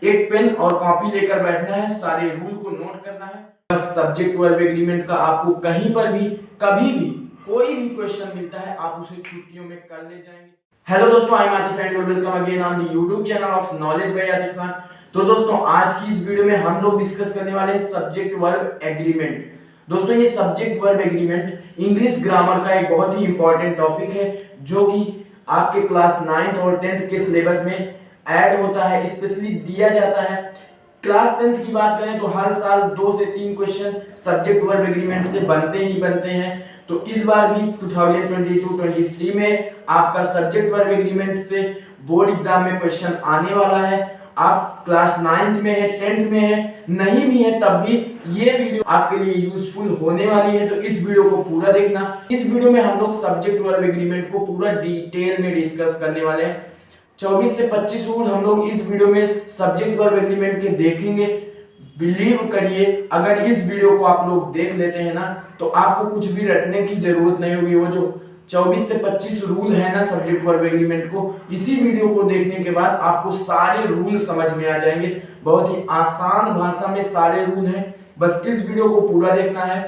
एक पेन और कॉपी लेकर बैठना है, सारे रूल को नोट करना है। बस सब्जेक्ट वर्ब एग्रीमेंट का आपको कहीं पर भी कभी भी कोई भी क्वेश्चन मिलता है आप उसे छुट्टियों में कर ले जाएंगे। हेलो दोस्तों, I am Atif and you welcome again on the YouTube channel of knowledge by Atif Khan. तो दोस्तों, आज की इस वीडियो में हम लोग डिस्कस करने वाले हैं सब्जेक्ट वर्ब एग्रीमेंट। दोस्तों, ये subject verb agreement English grammar का एक बहुत ही इंपॉर्टेंट टॉपिक है जो कि आपके क्लास 9th और 10th के सिलेबस में ऐड होता है, स्पेशली दिया जाता है। क्लास 10th की बात करें तो हर साल 2 से 3 क्वेश्चन सब्जेक्ट वर्ब एग्रीमेंट से बनते ही बनते हैं। तो इस बार भी 2022-23 में आपका सब्जेक्ट वर्ब एग्रीमेंट से बोर्ड एग्जाम में क्वेश्चन आने वाला है। आप क्लास 9th में है, 10th में है, नहीं भी है, तब भी ये वीडियो आपके लिए यूजफुल होने वाली है। तो इस वीडियो को पूरा देखना। इस वीडियो में हम लोग सब्जेक्ट वर्ब एग्रीमेंट को पूरा डिटेल में डिस्कस करने वाले हैं। 24 से 25 रूल हम लोग इस वीडियो में सब्जेक्ट वर्ब एग्रीमेंट के देखेंगे। बिलीव करिए, अगर इस वीडियो को आप लोग देख लेते हैं ना, तो आपको कुछ भी रटने की जरूरत नहीं होगी। वो जो 24 से 25 रूल है ना सब्जेक्ट वर्ब एग्रीमेंट को, इसी वीडियो को देखने के बाद आपको सारे रूल समझ में आ जाएंगे। बहुत ही आसान भाषा में सारे रूल हैं, बस इस वीडियो को पूरा देखना है।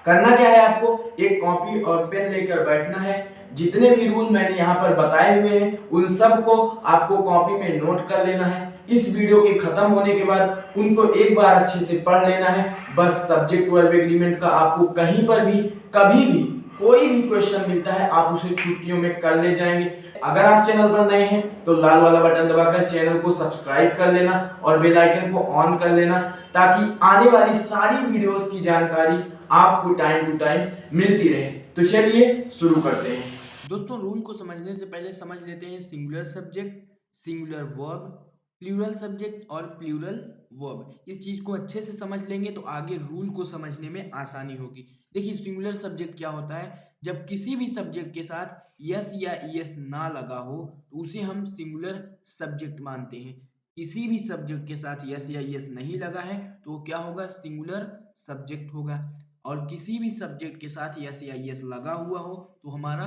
करना क्या है, आपको एक कॉपी और पेन लेकर बैठना है। जितने भी रूल मैंने यहाँ पर बताए हुए हैं उन सब को आपको कॉपी में नोट कर लेना है। इस वीडियो के खत्म होने के बाद उनको एक बार अच्छे से पढ़ लेना है। बस सब्जेक्ट वर्ब एग्रीमेंट का आपको कहीं पर भी कभी भी कोई भी क्वेश्चन मिलता है आप उसे छुट्टियों में कर ले जाएंगे। अगर आप चैनल पर नए हैं तो लाल वाला बटन दबाकर चैनल को सब्सक्राइब कर लेना और बेल आइकन को ऑन कर लेना, ताकि आने वाली सारी वीडियोस की जानकारी आपको टाइम टू टाइम मिलती रहे। तो चलिए शुरू करते हैं। दोस्तों, रूल को समझने से पहले समझ लेते हैं singular subject, singular verb, plural subject और प्लूरल वर्ब। इस चीज को अच्छे से समझ लेंगे तो आगे रूल को समझने में आसानी होगी। देखिए, सिंगुलर सब्जेक्ट क्या होता है? जब किसी भी सब्जेक्ट के साथ यस या ईएस ना लगा हो तो उसे हम सिंगुलर सब्जेक्ट मानते हैं। किसी भी सब्जेक्ट के साथ यस या ईएस नहीं लगा है तो वो क्या होगा? सिंगुलर सब्जेक्ट होगा। और किसी भी सब्जेक्ट के साथ यस या ईएस लगा हुआ हो तो हमारा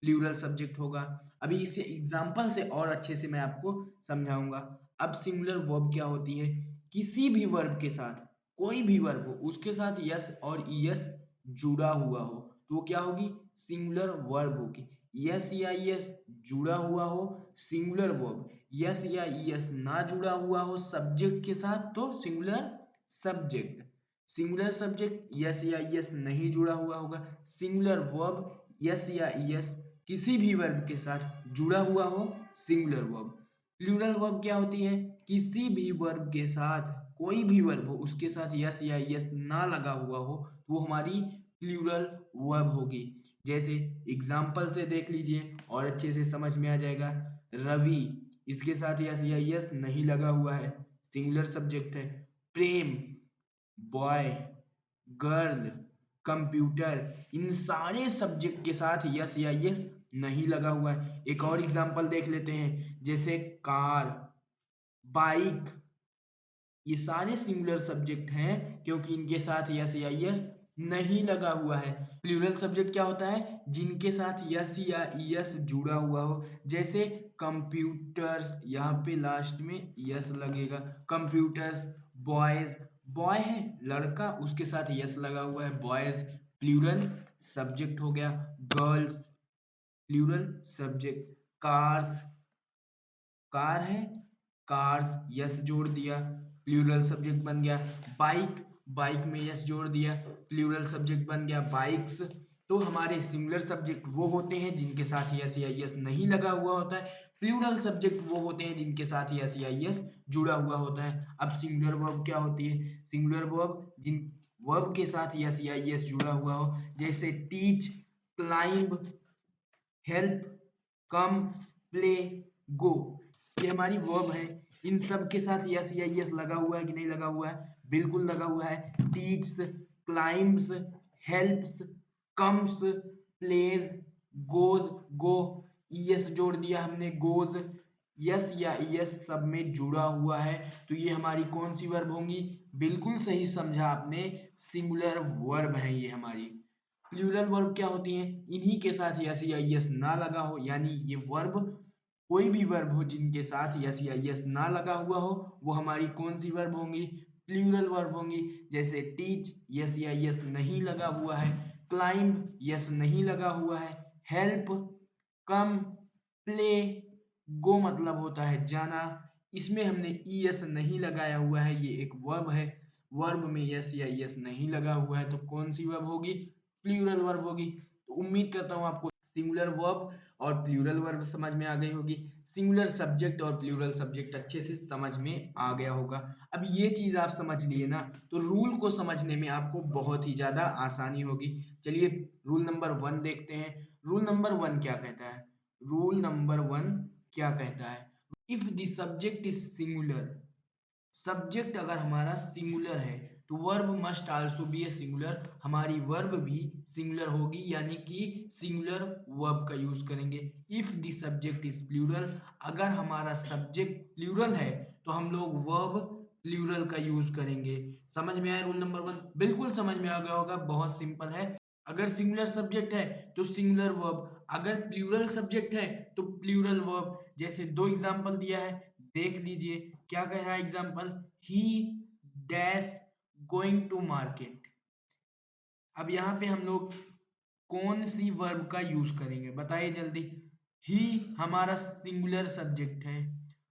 प्लूरल सब्जेक्ट होगा। अभी इसे एग्जाम्पल से और अच्छे से मैं आपको समझाऊंगा। अब सिंगुलर वर्ब क्या होती है? किसी भी वर्ब के साथ, कोई भी वर्ब हो, उसके साथ यस और ईएस जुड़ा हुआ हो तो वो क्या होगी? सिंगुलर वर्ब होगी। यस या ईएस जुड़ा हुआ हो सिंगुलर वर्ब, यस या ईएस ना जुड़ा हुआ हो सब्जेक्ट के साथ तो singular subject. Singular subject yes या ईएस नहीं जुड़ा हुआ होगा। सिंगुलर वर्ब यस या ईएस किसी भी वर्ब के साथ जुड़ा हुआ हो सिंगुलर वर्ब। प्लूरल वर्ब क्या होती है? किसी भी वर्ब के साथ, कोई भी वर्ब हो, उसके साथ यस या यस ना लगा हुआ हो तो वो हमारी प्लूरल वर्ब होगी। जैसे एग्जाम्पल से देख लीजिए और अच्छे से समझ में आ जाएगा। रवि, इसके साथ यस या यस नहीं लगा हुआ है, सिंगुलर सब्जेक्ट है। प्रेम, बॉय, गर्ल, कंप्यूटर, इन सारे सब्जेक्ट के साथ यस या यस नहीं लगा हुआ है। एक और एग्जांपल देख लेते हैं, जैसे कार, बाइक, ये सारे सिंगुलर सब्जेक्ट हैं क्योंकि इनके साथ यस या यस नहीं लगा हुआ है। प्लूरल सब्जेक्ट क्या होता है? जिनके साथ यस या यस जुड़ा हुआ हो। जैसे कंप्यूटर्स, यहाँ पे लास्ट में यस लगेगा। कंप्यूटर्स, बॉयज, बॉय है लड़का, उसके साथ यस लगा हुआ है, बॉयज प्लूरल सब्जेक्ट हो गया। Girls plural subject. Cars, car है, कार्स यस जोड़ दिया, प्लूरल सब्जेक्ट बन गया। बाइक, बाइक में यस जोड़ दिया, प्लूरल सब्जेक्ट बन गया बाइक्स। तो हमारे सिंगुलर सब्जेक्ट वो होते हैं जिनके साथ यस या यस नहीं लगा हुआ होता है। प्लूरल सब्जेक्ट वो होते हैं जिनके साथ यस या यस जुड़ा हुआ होता है। अब सिंगुलर वर्ब क्या होती है? सिंगुलर वर्ब जिन वर्ब के साथ यस या यस जुड़ा हुआ हो, जैसे टीच, क्लाइंब, हेल्प, कम, प्ले, गो, ये हमारी वर्ब है। इन सब के साथ यस या यस लगा हुआ है कि नहीं लगा हुआ है? बिल्कुल लगा हुआ है। Teaches, climbs, helps, comes, plays, goes, go, es जोड़ दिया हमने, गोज। यस या यस सब में जुड़ा हुआ है तो ये हमारी कौन सी वर्ब होंगी? बिल्कुल सही समझा आपने, सिंगुलर वर्ब है ये हमारी। प्लूरल वर्ब क्या होती हैं? इन्हीं के साथ यस या यस ना लगा हो, यानी ये वर्ब कोई भी वर्ब हो जिनके साथ यस या यस ना लगा हुआ हो वो हमारी कौन सी वर्ब होंगी, प्लूरल वर्ब होंगी। जैसे टीच यस या यस नहीं लगा हुआ है, क्लाइंब यस नहीं लगा हुआ है, हेल्प, कम, प्ले, गो मतलब होता है जाना, इसमें हमने ई एस नहीं लगाया हुआ है, ये एक वर्ब है। वर्ब में यस या यस नहीं लगा हुआ है तो कौन सी वर्ब होगी, प्लूरल वर्ब होगी। तो उम्मीद करता हूँ आपको सिंगुलर वर्ब और प्लूरल वर्ब समझ में आ गई होगी, सिंगुलर सब्जेक्ट और प्लूरल सब्जेक्ट अच्छे से समझ में आ गया होगा। अब ये चीज आप समझ लिए ना तो रूल को समझने में आपको बहुत ही ज्यादा आसानी होगी। चलिए रूल नंबर 1 देखते हैं। रूल नंबर 1 क्या कहता है, रूल नंबर 1 क्या कहता है, if the subject is singular, subject अगर हमारा सिंगुलर है तो verb must also be a singular, हमारी वर्ब भी सिंगुलर होगी, यानी कि सिंगुलर वर्ब का यूज करेंगे। If the subject is plural, अगर हमारा सब्जेक्ट प्लूरल है तो हम लोग वर्ब प्लूरल का यूज करेंगे। समझ में आया रूल नंबर 1, बिल्कुल समझ में आ गया होगा, बहुत सिंपल है। अगर सिंगुलर सब्जेक्ट है तो सिंगुलर वर्ब, अगर प्लूरल सब्जेक्ट है तो प्लूरल वर्ब। जैसे दो एग्जांपल दिया है, देख लीजिए क्या कह रहा है example, he dash going to market. अब यहाँ पे हम लोग कौन सी वर्ब का यूज करेंगे बताइए जल्दी। ही हमारा सिंगुलर सब्जेक्ट है,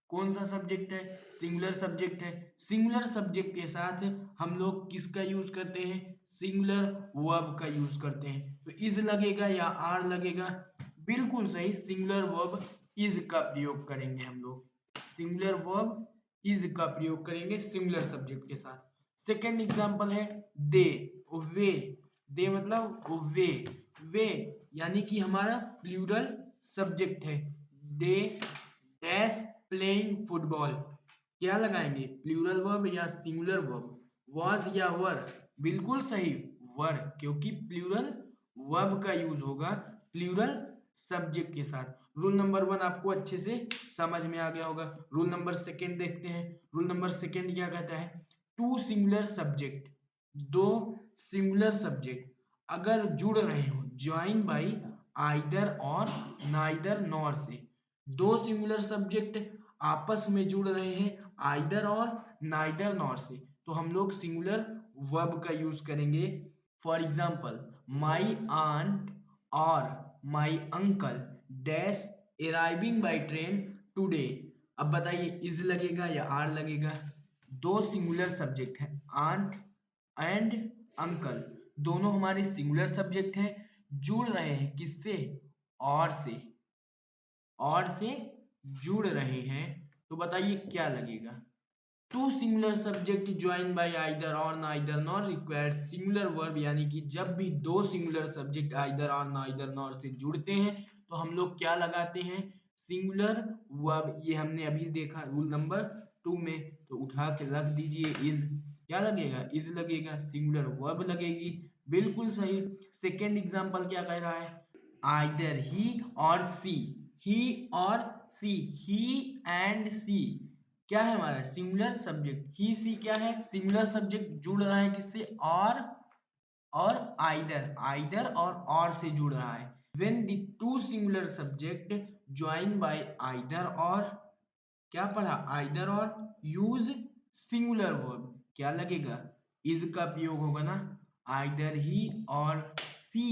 कौन सा सब्जेक्ट है, सिंगुलर सब्जेक्ट है। सिंगुलर सब्जेक्ट के साथ हम लोग किसका यूज करते हैं, सिंगुलर वर्ब का यूज करते हैं। तो इज लगेगा या आर लगेगा, बिल्कुल सही, सिंगुलर वर्ब इज का प्रयोग करेंगे हम लोग, सिंगुलर वर्ब इज का प्रयोग करेंगे सिंगुलर सब्जेक्ट के साथ। सेकेंड एग्जांपल है दे, वे, दे मतलब वे, वे यानी कि हमारा प्लूरल सब्जेक्ट है। दे डैश प्लेइंग फुटबॉल, क्या लगाएंगे, प्लूरल वर्ब या सिंगुलर वर्ब, वाज या वर, बिल्कुल सही वर, क्योंकि प्लूरल वर्ब का यूज होगा प्लूरल सब्जेक्ट के साथ। रूल नंबर 1 आपको अच्छे से समझ में आ गया होगा। रूल नंबर 2 देखते हैं। रूल नंबर 2 क्या कहता है, टू सिंगुलर सब्जेक्ट, दो सिंगुलर सब्जेक्ट अगर जुड़ रहे हो, ज्वाइन बाई आइदर और नाइदर नॉर से, दो सिंगुलर सब्जेक्ट आपस में जुड़ रहे हैं आइदर और नाइदर नॉर से, तो हम लोग सिंगुलर वर्ब का यूज करेंगे। फॉर एग्जाम्पल माई आंट और my uncle dash arriving by train today. अब बताइए इज लगेगा या आर लगेगा, दो सिंगुलर सब्जेक्ट हैं आंट एंड अंकल, दोनों हमारे सिंगुलर सब्जेक्ट हैं, जुड़ रहे हैं किससे, और से, और से जुड़ रहे हैं, तो बताइए क्या लगेगा। Two singular subject join by either और neither nor required singular verb, यानी कि जब भी दो सिंगुलर सब्जेक्ट आइदर और नाइदर नॉर से जुड़ते हैं तो हम लोग क्या लगाते हैं, सिंगुलर वर्ब। ये हमने अभी देखा रूल नंबर 2 में, तो उठा के रख दीजिए, इज क्या लगेगा, इज लगेगा, सिंगुलर वर्ब लगेगी, बिल्कुल सही। सेकेंड एग्जांपल क्या कह रहा है, either he or C, he or C, he and सी क्या है हमारा सिंगुलर सब्जेक्ट, ही सी क्या है सिंगुलर सब्जेक्ट, जुड़ रहा है किससे, और आइदर, आइदर और से जुड़ रहा है। When the two singular subject join by either और, क्या पढ़ा, आइदर और यूज सिंगुलर वर्ब, क्या लगेगा, इज का प्रयोग होगा ना, either he or she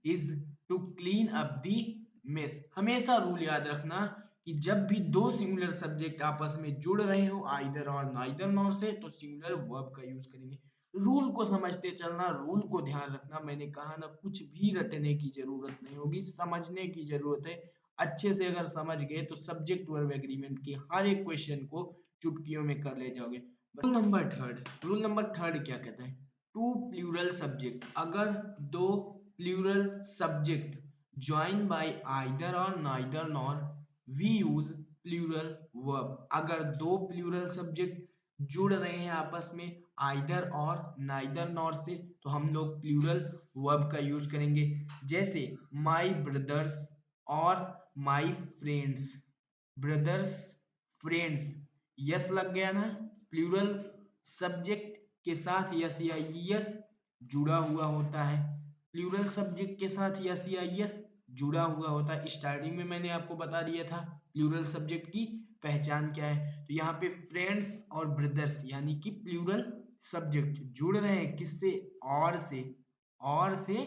is to clean up the mess. हमेशा रूल याद रखना कि जब भी दो सिंगुलर सब्जेक्ट आपस में जुड़ रहे हो आइदर और नाइदर नॉर से, तो सिंगुलर वर्ब का यूज करेंगे। रूल को समझते चलना, रूल को ध्यान रखना, मैंने कहा ना कुछ भी रटने की जरूरत नहीं होगी, समझने की जरूरत है। अच्छे से अगर समझ गए तो सब्जेक्ट वर्ब एग्रीमेंट के हर एक क्वेश्चन को चुटकियों में कर ले जाओगे। रूल नंबर 3, रूल नंबर 3 क्या कहता है, टू प्लूरल सब्जेक्ट, अगर दो plural subject join by either और neither nor we use plural verb, अगर दो प्लूरल सब्जेक्ट जुड़ रहे हैं आपस में आइदर और नाइदर नॉर से, तो हम लोग प्लूरल वर्ब का यूज करेंगे। जैसे माई ब्रदर्स और my friends, brothers friends, yes लग गया ना, प्लूरल सब्जेक्ट के साथ यस या यस जुड़ा हुआ होता है, प्लूरल सब्जेक्ट के साथ यस या यस जुड़ा हुआ होता है। स्टार्टिंग में मैंने आपको बता दिया था प्लूरल सब्जेक्ट की पहचान क्या है? तो यहाँ पे फ्रेंड्स और ब्रदर्स यानी कि प्लूरल सब्जेक्ट जुड़ रहे हैं किससे? और से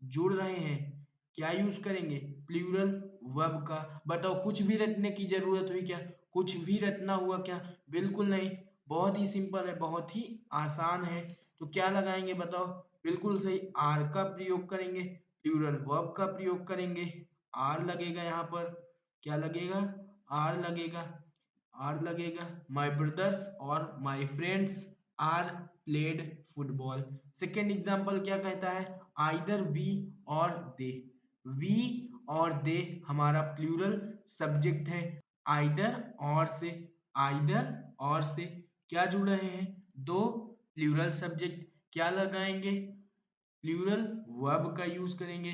जुड़ रहे हैं। क्या यूज करेंगे? प्लूरल वर्ब का। बताओ कुछ भी रटने की जरूरत हुई क्या? कुछ भी रटना हुआ क्या? बिल्कुल नहीं। बहुत ही सिंपल है, बहुत ही आसान है। तो क्या लगाएंगे बताओ? बिल्कुल सही, आर का प्रयोग करेंगे, प्लूरल वर्ब का प्रयोग करेंगे। आर लगेगा यहाँ पर, क्या लगेगा? आर लगेगा। आर लगेगा। माय ब्रदर्स और my friends are played football. Second example क्या कहता है? आइदर वी और दे। वी और दे हमारा प्लूरल सब्जेक्ट है। आइदर और से क्या जुड़ रहे हैं? दो प्लूरल सब्जेक्ट। क्या लगाएंगे? प्लूरल वर्ब का यूज करेंगे।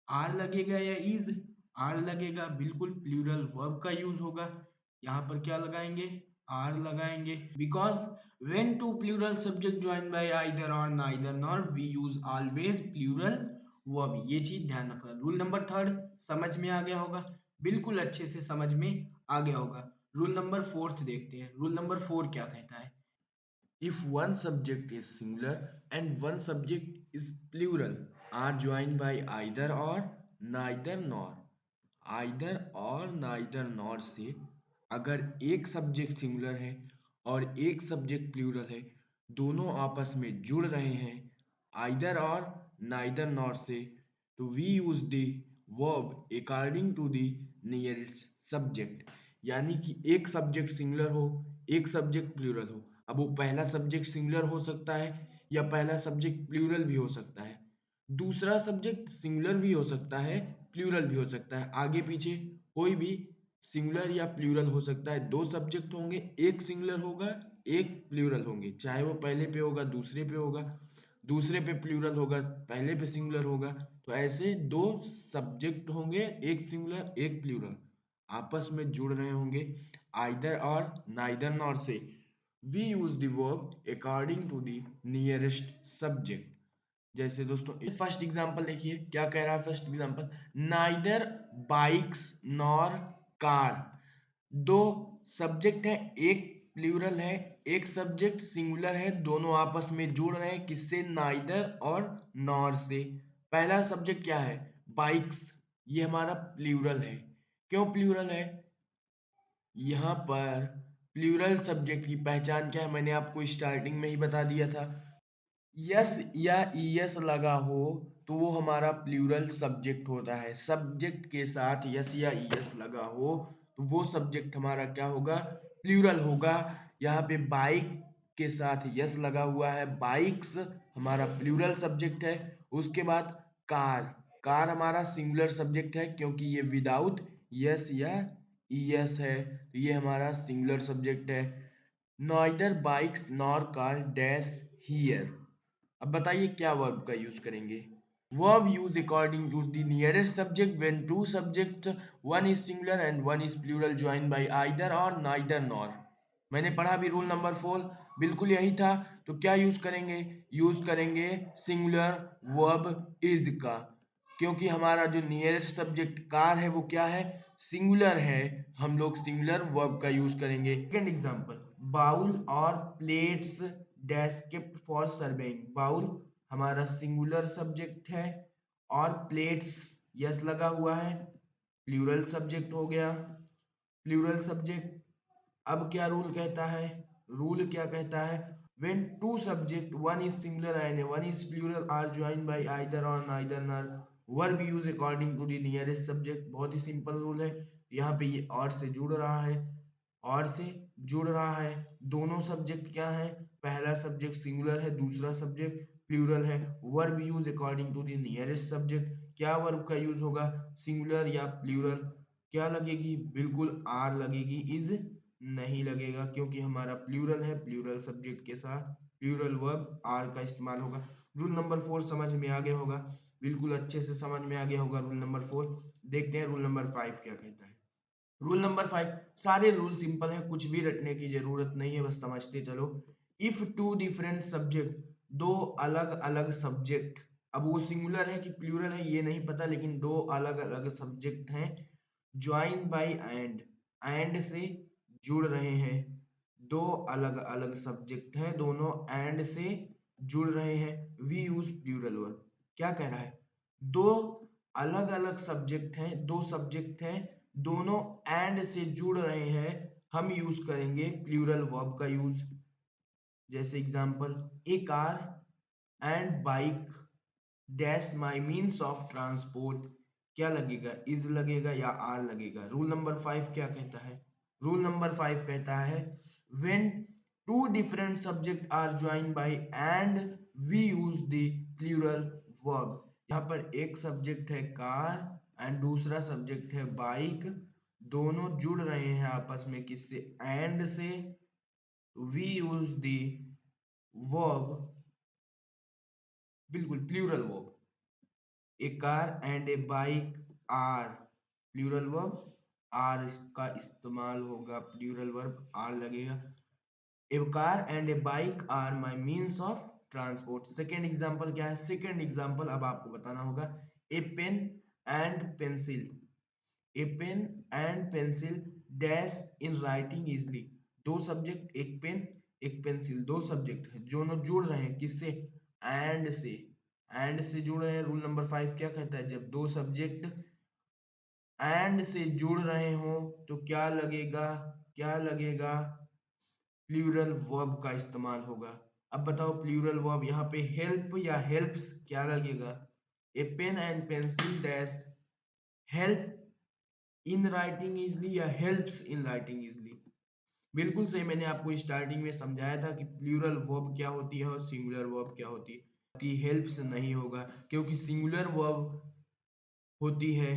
आर लगेगा या इज? आर लगेगा, बिल्कुल प्लूरल वर्ब का यूज होगा। यहाँ पर क्या लगाएंगे? आर लगाएंगे। Because when two plural subject joined by either or neither nor we use always plural verb। ये चीज ध्यान रखना। रूल नंबर थर्ड समझ में आ गया होगा, बिल्कुल अच्छे से समझ में आ गया होगा। रूल नंबर फोर्थ देखते हैं। रूल नंबर फोर क्या कहता है? If one subject is singular and one subject is plural are joined by either or neither nor। either और neither nor से अगर एक सब्जेक्ट सिंगुलर है और एक सब्जेक्ट प्लूरल है, दोनों आपस में जुड़ रहे हैं either और neither nor से, तो we use the verb according to the nearest subject। यानी कि एक सब्जेक्ट सिंगुलर हो, एक सब्जेक्ट प्लूरल हो। अब वो पहला सब्जेक्ट सिंगुलर हो सकता है या पहला सब्जेक्ट प्लूरल भी हो सकता है, दूसरा सब्जेक्ट सिंगुलर भी हो सकता है, प्लूरल भी हो सकता है। आगे पीछे कोई भी सिंगुलर या प्लूरल हो सकता है। दो सब्जेक्ट होंगे, एक सिंगुलर होगा, एक प्लूरल होंगे। चाहे वो पहले पे होगा, दूसरे पे होगा, दूसरे पे प्लूरल होगा, पहले पे सिंगुलर होगा। तो ऐसे दो सब्जेक्ट होंगे, एक सिंगुलर एक प्लूरल, आपस में जुड़ रहे होंगे आइदर और नाइदर नॉर से। We use the verb according to the nearest subject. जैसे दोस्तों फर्स्ट एग्जांपल देखिए, क्या कह रहा है first example? Neither bikes nor car. दो सब्जेक्ट है, एक प्लूरल है, एक सब्जेक्ट सिंगुलर है, दोनों आपस में जुड़ रहे हैं किससे? नाइदर और नॉर से। पहला सब्जेक्ट क्या है? बाइक्स, ये हमारा प्लूरल है। क्यों प्लूरल है? यहाँ पर प्लूरल सब्जेक्ट की पहचान क्या है? मैंने आपको स्टार्टिंग में ही बता दिया था। यस या ईएस लगा हो तो वो हमारा प्लूरल सब्जेक्ट होता है। सब्जेक्ट के साथ यस या ईएस लगा हो तो वो सब्जेक्ट हमारा क्या होगा? प्लूरल होगा। यहाँ पे बाइक के साथ यस लगा हुआ है, बाइक्स हमारा प्लूरल सब्जेक्ट है। उसके बाद कार, कार हमारा सिंगुलर सब्जेक्ट है क्योंकि ये विदाउट यस या ईएस है, तो ये हमारा सिंगुलर सब्जेक्ट है। Neither bikes nor car dash here. अब बताइए क्या वर्ब का यूज करेंगे? Verb use according to the nearest subject when two subject one is singular and one is plural join by either और नाइदर नॉर। मैंने पढ़ा भी रूल नंबर 4, बिल्कुल यही था। तो क्या यूज करेंगे? यूज करेंगे सिंगुलर वर्ब इज का, क्योंकि हमारा जो नियरेस्ट सब्जेक्ट कार है वो क्या है? सिंगुलर है। हम लोग सिंगुलर वर्ब का यूज करेंगे। सेकंड एग्जांपल, बाउल और plates dash kept for serving. Bowl हमारा सिंगुलर सब्जेक्ट है और प्लेट्स यस लगा हुआ है, प्लूरल सब्जेक्ट हो गया, प्लूरल सब्जेक्ट। अब क्या रूल कहता है? रूल क्या कहता है? when two subject one is singular and one is plural are joined by either or neither nor verb use according to the nearest subject। बहुत ही सिंपल रूल है। यहाँ पे ये और से जुड़ रहा है, और से जुड़ रहा है। दोनों सब्जेक्ट क्या है? पहला सब्जेक्ट सिंगुलर है, दूसरा सब्जेक्ट प्लूरल है। Verb use according to the nearest subject. क्या वर्ब का यूज होगा? सिंगुलर या प्लूरल। क्या लगेगी? बिल्कुल आर लगेगी, इज नहीं लगेगा क्योंकि हमारा प्लूरल है। प्लूरल सब्जेक्ट के साथ प्लूरल वर्ब आर का इस्तेमाल होगा। रूल नंबर 4 समझ में आ गया होगा, बिल्कुल अच्छे से समझ में आ गया होगा रूल नंबर 4। देखते हैं रूल नंबर 5 क्या कहता है। रूल नंबर 5, सारे रूल सिंपल हैं, कुछ भी रटने की जरूरत नहीं है, बस समझते चलो। इफ टू डिफरेंट सब्जेक्ट, दो अलग अलग सब्जेक्ट, अब वो सिंगुलर है कि प्लूरल है ये नहीं पता, लेकिन दो अलग अलग सब्जेक्ट हैं, ज्वाइन बाय एंड, एंड से जुड़ रहे हैं। दो अलग अलग सब्जेक्ट हैं, दोनों एंड से जुड़ रहे हैं, वी यूज प्लूरल वर्ब। क्या कह रहा है? दो अलग अलग सब्जेक्ट हैं, दो सब्जेक्ट हैं, दोनों एंड से जुड़ रहे हैं, हम यूज करेंगे प्लूरल वर्ब का यूज। जैसे example, A car and bike dash my means of transport. क्या लगेगा? इज लगेगा या आर लगेगा? रूल नंबर 5 क्या कहता है? रूल नंबर 5 कहता है when two different subject are join by and we use the plural verb. यहाँ पर एक सब्जेक्ट है कार एंड दूसरा सब्जेक्ट है बाइक, दोनों जुड़ रहे हैं आपस में, किससे? एंड से। वी यूज द वर्ब, बिल्कुल plural verb. A car and a bike are, plural verb, are का इस्तेमाल होगा, प्लूरल वर्ब आर लगेगा। A car and a bike are my means of transport. Second example क्या है? Second example अब आपको बताना होगा, a pen and pencil. A pen and pencil dash in writing easily. दो सब्जेक्ट, एक पेन एक पेंसिल, दो सब्जेक्ट है, दोनों जुड़ रहे हैं, किससे? एंड से। एंड से जुड़ रहे हैं। रूल नंबर 5 क्या कहता है? जब दो सब्जेक्ट एंड से जुड़ रहे हो तो क्या लगेगा? क्या लगेगा? प्लूरल वर्ब का इस्तेमाल होगा। अब बताओ प्लूरल वर्ब यहाँ पे हेल्प या हेल्प्स क्या लगेगा? A pen and pencil dash help in writing easily या हेल्प्स इन राइटिंग इजली। बिल्कुल सही, मैंने आपको स्टार्टिंग में समझाया था कि प्लूरल वर्ब क्या होती है और सिंगुलर वर्ब क्या होती है। कि हेल्प्स नहीं होगा, क्योंकि सिंगुलर वर्ब होती है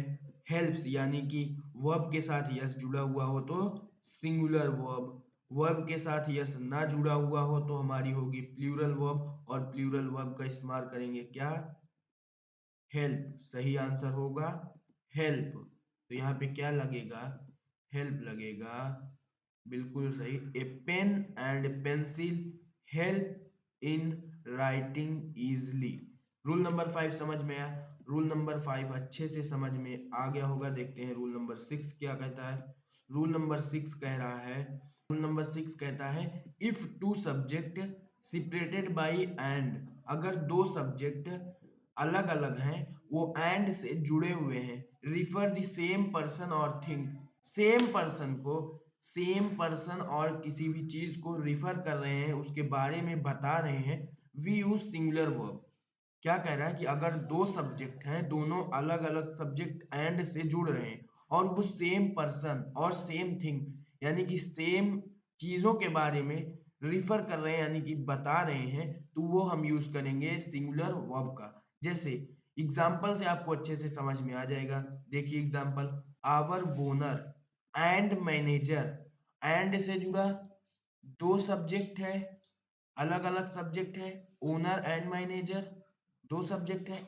हेल्प्स, यानी कि वर्ब के साथ यस जुड़ा हुआ हो तो सिंगुलर वर्ब, वर्ब के साथ यस ना जुड़ा हुआ हो तो हमारी होगी प्लूरल वर्ब, और प्लूरल वर्ब का इस्तेमाल करेंगे क्या? हेल्प। सही आंसर होगा हेल्प। तो यहाँ पे क्या लगेगा? हेल्प लगेगा, बिल्कुल सही। A pen and pencil help in writing easily. Rule number 5 समझ में आया? रूल नंबर 5 अच्छे से समझ में आ गया होगा। देखते हैं रूल नंबर 6 क्या कहता है। रूल नंबर 6 कह रहा है, रूल नंबर 6 कहता है if two subject separated by and. अगर दो सब्जेक्ट अलग अलग हैं, वो एंड से जुड़े हुए हैं, रिफर द सेम पर्सन और थिंग। सेम पर्सन को, सेम पर्सन और किसी भी चीज को रिफर कर रहे हैं, उसके बारे में बता रहे हैं, वी यूज सिंगुलर वर्ब। क्या कह रहा है कि अगर दो सब्जेक्ट हैं, दोनों अलग अलग सब्जेक्ट एंड से जुड़ रहे हैं और वो सेम पर्सन और सेम थिंग, यानी कि सेम चीजों के बारे में रिफर कर रहे हैं, यानी कि बता रहे हैं, तो वो हम यूज करेंगे सिंगुलर वर्ब का। जैसे एग्जाम्पल से आपको अच्छे से समझ में आ जाएगा। देखिए example, our owner and manager. And से जुड़ा, दो सब्जेक्ट है, अलग अलग सब्जेक्ट है, ओनर एंड मैनेजर, दो सब्जेक्ट है,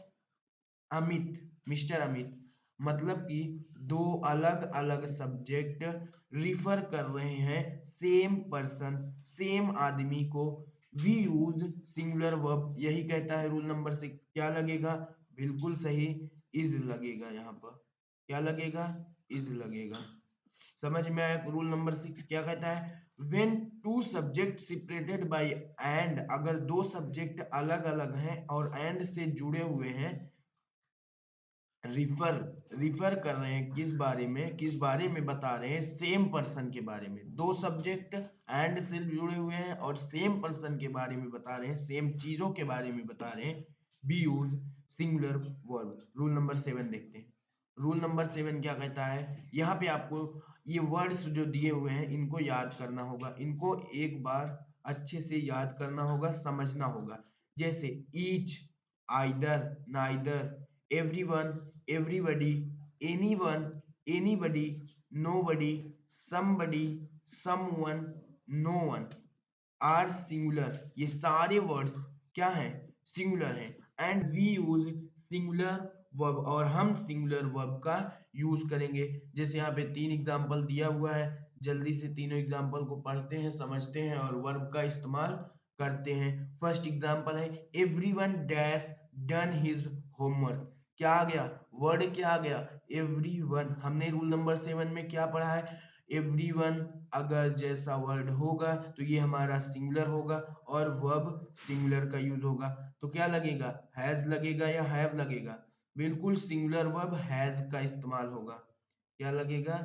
अमित, मिस्टर अमित, मतलब कि दो अलग अलग सब्जेक्ट रिफर कर रहे हैं सेम पर्सन, सेम आदमी को, वी यूज सिंगुलर वर्ब। यही कहता है रूल नंबर 6। क्या लगेगा? बिल्कुल सही, इज लगेगा। यहाँ पर क्या लगेगा? इज लगेगा। समझ में आया? रूल नंबर 6 क्या कहता है? When two subject separated by and. अगर दो सब्जेक्ट अलग अलग हैं और एंड से जुड़े हुए हैं, रिफर, रिफर कर रहे हैं किस बारे में? किस बारे में बता रहे हैं? सेम पर्सन के बारे में। दो सब्जेक्ट एंड से जुड़े हुए हैं और सेम पर्सन के बारे में बता रहे हैं, सेम चीजों के बारे में बता रहे हैं, B use singular verb. Rule number 7 देखते हैं। रूल नंबर 7 क्या कहता है? यहाँ पे आपको ये वर्ड्स जो दिए हुए हैं इनको याद करना होगा, इनको एक बार अच्छे से याद करना होगा, समझना होगा। जैसे each, either, neither, everyone, everybody, anyone, anybody, nobody, somebody, someone, no one are singular. ये सारे वर्ड्स क्या हैं? सिंगुलर हैं। And we use singular verb, और हम सिंगुलर वर्ब का यूज करेंगे। जैसे यहाँ पे 3 एग्जांपल दिया हुआ है, जल्दी से तीनों एग्जांपल को पढ़ते हैं, समझते हैं और वर्ब का इस्तेमाल करते हैं। फर्स्ट एग्जांपल है everyone dash done his homework. क्या आ गया? वर्ड क्या आ गया? एवरीवन। हमने रूल नंबर 7 में क्या पढ़ा है? एवरीवन अगर जैसा वर्ड होगा तो ये हमारा सिंगुलर होगा और वर्ब सिंगुलर का यूज होगा। तो क्या लगेगा, हैज लगेगा या हैव लगेगा? बिल्कुल सिंगुलर वर्ब हैज का इस्तेमाल होगा। क्या लगेगा,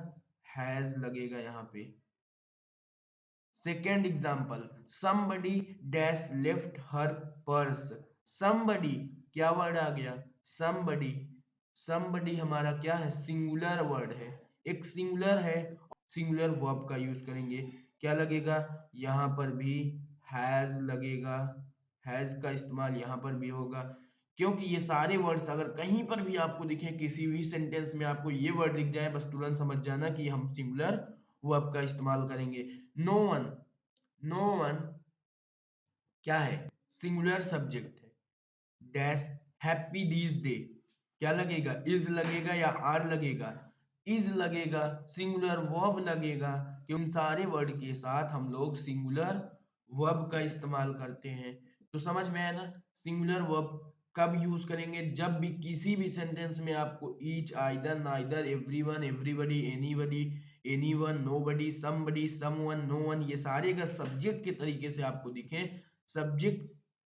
हैज लगेगा यहाँ पे। Second example, somebody dash left her purse. somebody क्या वर्ड आ गया, somebody। somebody हमारा क्या है, सिंगुलर वर्ड है, एक सिंगुलर है, सिंगुलर वर्ब का यूज करेंगे। क्या लगेगा, यहाँ पर भी हैज लगेगा, हैज का इस्तेमाल यहाँ पर भी होगा, क्योंकि ये सारे वर्ड्स अगर कहीं पर भी आपको दिखे, किसी भी सेंटेंस में आपको ये वर्ड दिख जाए, बस तुरंत समझ जाना कि हम सिंगुलर वर्ब का इस्तेमाल करेंगे। नो वन, नो वन क्या है, सिंगुलर सब्जेक्ट है। डैश हैप्पी दीज डे, क्या लगेगा, इज लगेगा या आर लगेगा, इज लगेगा, सिंगुलर वर्ब लगेगा, कि उन सारे वर्ड के साथ हम लोग सिंगुलर वर्ब का इस्तेमाल करते हैं। तो समझ में आया ना, सिंगुलर वर्ब कब यूज करेंगे, जब भी किसी भी सेंटेंस में आपको each, either, neither, everyone, everybody, anybody, anyone, nobody, somebody, someone, known, ये सारे अगर सब्जेक्ट के तरीके से आपको दिखे, सब्जेक्ट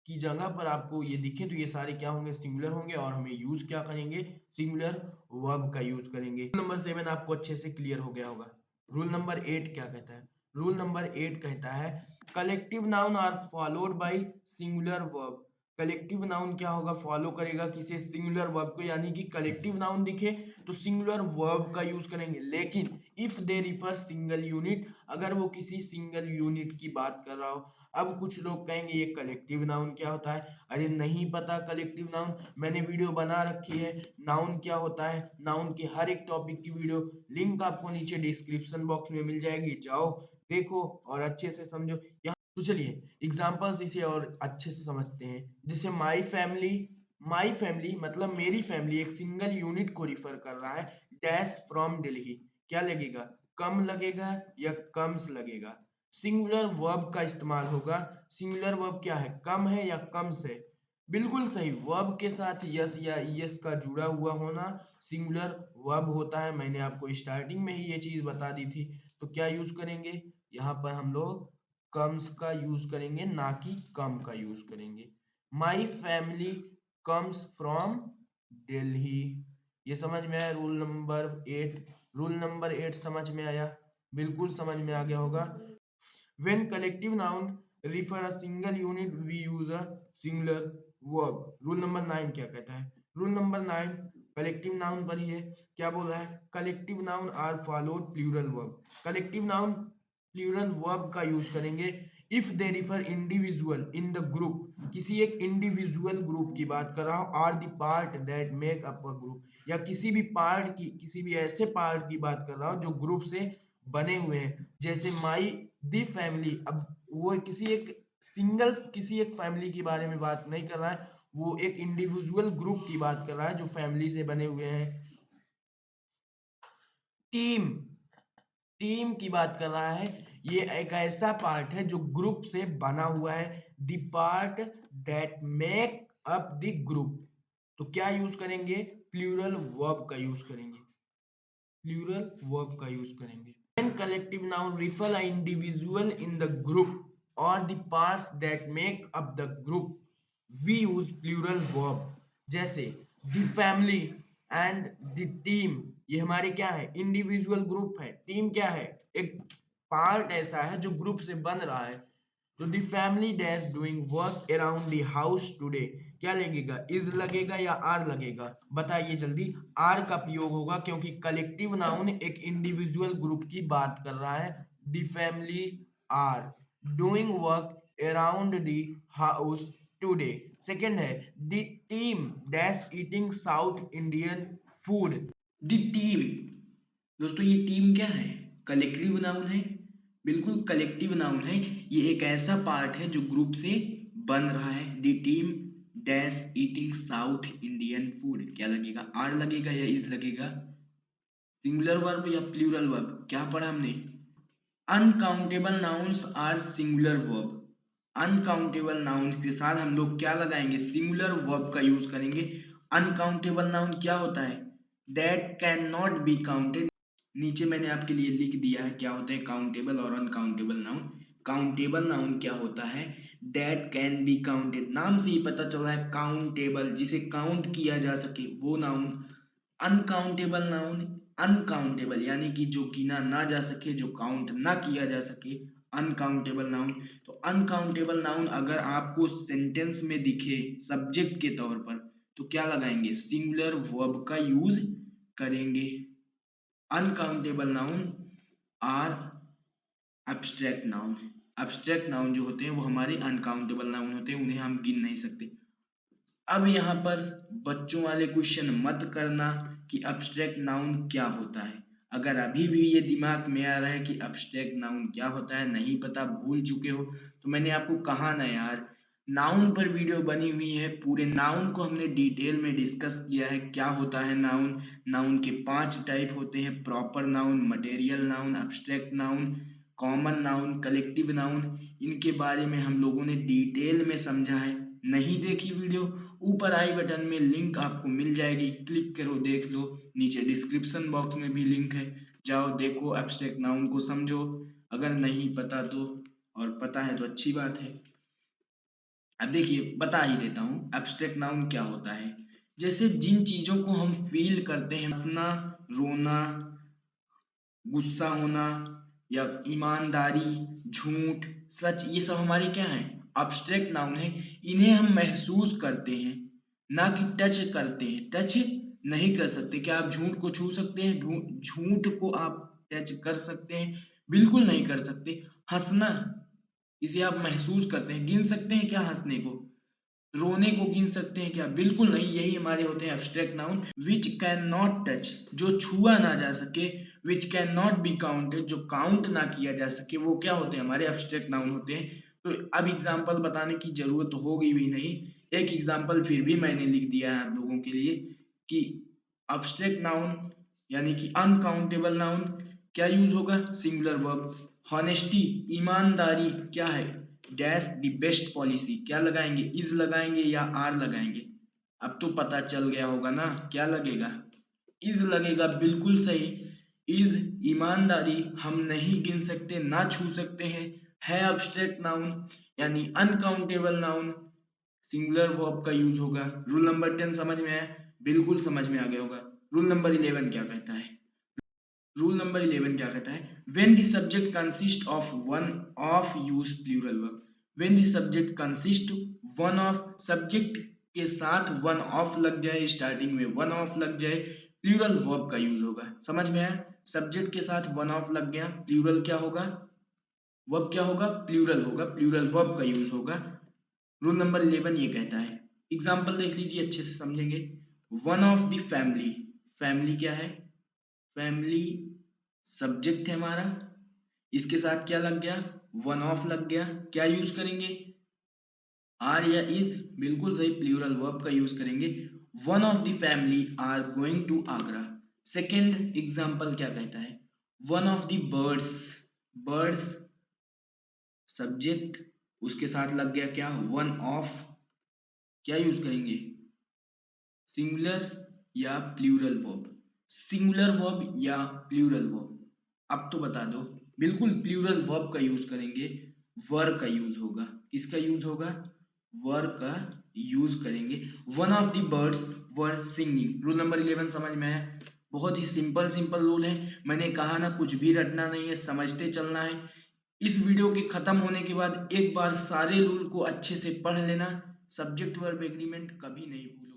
की जगह पर आपको ये दिखे, तो ये सारे क्या होंगे, सिंगुलर होंगे, और हमें यूज क्या करेंगे, सिंगुलर वर्ब का यूज करेंगे। रूल नंबर 7 आपको अच्छे से क्लियर हो गया होगा। रूल नंबर 8 क्या कहता है, रूल नंबर 8 कहता है collective noun are followed by singular verb. Collective noun क्या होगा, फॉलो करेगा किसे, सिंगुलर वर्ब को, यानी कि कलेक्टिव नाउन दिखे तो सिंगुलर वर्ब का यूज करेंगे, लेकिन if they refer single unit, अगर वो किसी सिंगल यूनिट की बात कर रहा हो। अब कुछ लोग कहेंगे ये कलेक्टिव नाउन क्या होता है, अरे नहीं पता कलेक्टिव नाउन, मैंने वीडियो बना रखी है नाउन क्या होता है, नाउन के हर एक टॉपिक की वीडियो, लिंक आपको नीचे डिस्क्रिप्शन बॉक्स में मिल जाएगी, जाओ देखो और अच्छे से समझो। यहाँ तो चलिए एग्जांपल्स इसे और अच्छे से समझते हैं। जैसे माई फैमिली मतलब मेरी फैमिली एक सिंगल यूनिट को रिफर कर रहा है, डैश फ्रॉम दिल्ली, क्या लगेगा, कम लगेगा या कम्स लगेगा। सिंगुलर वर्ब का इस्तेमाल होगा। सिंगुलर वर्ब क्या है, कम है या कम्स है, बिल्कुल सही, वर्ब के साथ यस या यस का जुड़ा हुआ होना सिंगुलर वर्ब होता है। मैंने आपको स्टार्टिंग में ही ये चीज बता दी थी। तो क्या यूज करेंगे, यहाँ पर हम लोग कम्स का यूज करेंगे, ना कि कम का यूज करेंगे। My family comes from Delhi, ये समझ में आया रूल नंबर 8। रूल नंबर 8 समझ में आया, बिल्कुल समझ में आ गया होगा। When collective noun refer a single unit, we use a singular verb. Rule number 9 क्या कहता है? Rule number 9 collective noun पर ही है। क्या बोल रहा है? Collective noun are followed plural verb. Collective noun plural verb का यूज करेंगे if they refer individual in the group. किसी एक individual group की बात कर रहा हो, or the part that make up a group, या किसी भी पार्ट की, किसी भी ऐसे पार्ट की बात कर रहा हो जो ग्रुप से बने हुए हैं। जैसे माई दी फैमिली, अब वो किसी एक फैमिली के बारे में बात नहीं कर रहा है, वो एक इंडिविजुअल ग्रुप की बात कर रहा है जो फैमिली से बने हुए हैं। टीम, टीम की बात कर रहा है, ये एक ऐसा पार्ट है जो ग्रुप से बना हुआ है, the part that make up the group. तो क्या यूज करेंगे, प्लूरल वर्ब का यूज करेंगे, प्लूरल वर्ब का यूज करेंगे। When collective noun refer a individual in the group or the parts that make up the group, we use plural verb। जैसे the family and the team, ये हमारे क्या है, individual group है, team क्या है, एक पार्ट ऐसा है जो ग्रुप से बन रहा है। तो the family dash doing work around the house today, क्या लगेगा, इज लगेगा या आर लगेगा, बताइए जल्दी। आर का प्रयोग होगा, क्योंकि कलेक्टिव नाउन एक इंडिविजुअल ग्रुप की बात कर रहा है। The family are doing work around the house today. Second है the team dash eating south Indian food. The team, दोस्तों ये टीम क्या है, कलेक्टिव नाउन है, बिल्कुल कलेक्टिव नाउन है, ये एक ऐसा पार्ट है जो ग्रुप से बन रहा है। The team dash eating south Indian food, क्या लगेगा, आर लगेगा या इज लगेगा। सिंगुलर वर्ब या प्लूरल वर्ब, क्या पढ़ा हमने, uncountable nouns are singular verb. Uncountable noun के साथ हम लोग क्या लगाएंगे, सिंगुलर वर्ब का यूज करेंगे। अनकाउंटेबल नाउन क्या होता है, that can not be counted, नीचे मैंने आपके लिए लिख दिया है क्या होते हैं काउंटेबल और अनकाउंटेबल नाउन। काउंटेबल नाउन क्या होता है, डेट कैन बी काउंटेड, नाम से ही पता चल रहा है काउंटेबल, जिसे काउंट किया जा सके वो नाउन। अनकाउंटेबल नाउन, अनकाउंटेबल यानी कि जो गिना ना जा सके, जो काउंट ना किया जा सके, अनकाउंटेबल नाउन। तो अनकाउंटेबल नाउन अगर आपको सेंटेंस में दिखे सब्जेक्ट के तौर पर तो क्या लगाएंगे, सिंगुलर वर्ब का यूज करेंगे। Uncountable noun are abstract noun. Abstract noun जो होते हैं वो हमारे अनकाउंटेबल नाउन होते हैं, उन्हें हम गिन नहीं सकते। अब यहाँ पर बच्चों वाले क्वेश्चन मत करना कि एब्स्ट्रैक्ट नाउन क्या होता है। अगर अभी भी ये दिमाग में आ रहा है कि एब्स्ट्रैक्ट नाउन क्या होता है, नहीं पता, भूल चुके हो, तो मैंने आपको कहा ना यार, नाउन पर वीडियो बनी हुई है, पूरे नाउन को हमने डिटेल में डिस्कस किया है क्या होता है नाउन। नाउन के 5 टाइप होते हैं, proper noun, material noun, abstract noun, common noun, collective noun. इनके बारे में हम लोगों ने डिटेल में समझा है। नहीं देखी वीडियो, ऊपर आई बटन में लिंक आपको मिल जाएगी, क्लिक करो देख लो। नीचे डिस्क्रिप्शन बॉक्स में भी लिंक है, जाओ देखो, एब्स्ट्रैक्ट नाउन को समझो अगर नहीं पता तो, और पता है तो अच्छी बात है। अब देखिए बता ही देता हूँ एब्स्ट्रैक्ट नाउन क्या होता है। जैसे जिन चीजों को हम फील करते हैं, हंसना, रोना, गुस्सा होना या ईमानदारी, झूठ, सच, ये सब हमारे क्या है, अब्स्ट्रैक्ट नाउन है। इन्हें हम महसूस करते हैं, ना कि टच करते हैं। टच नहीं कर सकते। क्या आप झूठ को छू सकते हैं? झूठ को आप टच कर सकते हैं? बिल्कुल नहीं कर सकते। हंसना, इसे आप महसूस करते हैं, गिन सकते हैं क्या हंसने को? रोने को गिन सकते हैं क्या? बिल्कुल नहीं। यही हमारे होते हैं abstract noun, which can not touch, जो छुआ ना जा सके, which can not be counted, जो काउंट ना किया जा सके, वो क्या होते हैं, हमारे एब्स्ट्रैक्ट नाउन होते हैं। तो अब एग्जाम्पल बताने की जरूरत होगी भी नहीं, एक एग्जाम्पल फिर भी मैंने लिख दिया है आप लोगों के लिए कि एब्स्ट्रैक्ट नाउन यानी कि अनकाउंटेबल नाउन क्या यूज होगा, सिंगुलर वर्ब। हॉनेस्टी, ईमानदारी क्या है, डैश द बेस्ट पॉलिसी, क्या लगाएंगे, इज लगाएंगे या आर लगाएंगे? अब तो पता चल गया होगा ना क्या लगेगा, इज लगेगा, बिल्कुल सही। इज, ईमानदारी हम नहीं गिन सकते, ना छू सकते हैं, है एब्स्ट्रैक्ट नाउन यानी अनकाउंटेबल नाउन, सिंगुलर वर्ब का यूज होगा। रूल नंबर 10 समझ में आया? बिल्कुल समझ में आ गया होगा। रूल नंबर 11 क्या कहता है? रूल नंबर 11 क्या कहता है, when the subject consist of one of use plural verb, when the subject consist one of, subject के साथ one of लग जाए, स्टार्टिंग में one of लग जाए, प्लूरल वर्ब का यूज होगा। समझ में आया? सब्जेक्ट के साथ one of लग गया, प्लूरल क्या होगा, वर्ब क्या होगा, प्लूरल होगा, प्लूरल वर्ब का यूज होगा। रूल नंबर 11 ये कहता है, एग्जाम्पल देख लीजिए, अच्छे से समझेंगे। One of the family, family क्या है, फैमिली सब्जेक्ट है हमारा, इसके साथ क्या लग गया, वन ऑफ लग गया, क्या यूज करेंगे, आर या इज, बिल्कुल सही, प्लूरल वर्ब का यूज करेंगे। One of the family are going to Agra. Second example क्या कहता है, one of the birds, birds subject, उसके साथ लग गया क्या, वन ऑफ, क्या यूज करेंगे, सिंगुलर या प्लूरल वर्ब, सिंगुलर वर्ब या प्लूरल वर्ब? अब तो बता दो, बिल्कुल प्लूरल वर्ब का यूज करेंगे, वर का यूज होगा, किसका यूज होगा, वर का यूज करेंगे। One of the birds were singing. Rule number 11 समझ में आया? बहुत ही सिंपल सिंपल रूल है, मैंने कहा ना कुछ भी रटना नहीं है, समझते चलना है। इस वीडियो के खत्म होने के बाद एक बार सारे रूल को अच्छे से पढ़ लेना, सब्जेक्ट वर्ब एग्रीमेंट कभी नहीं भूलना।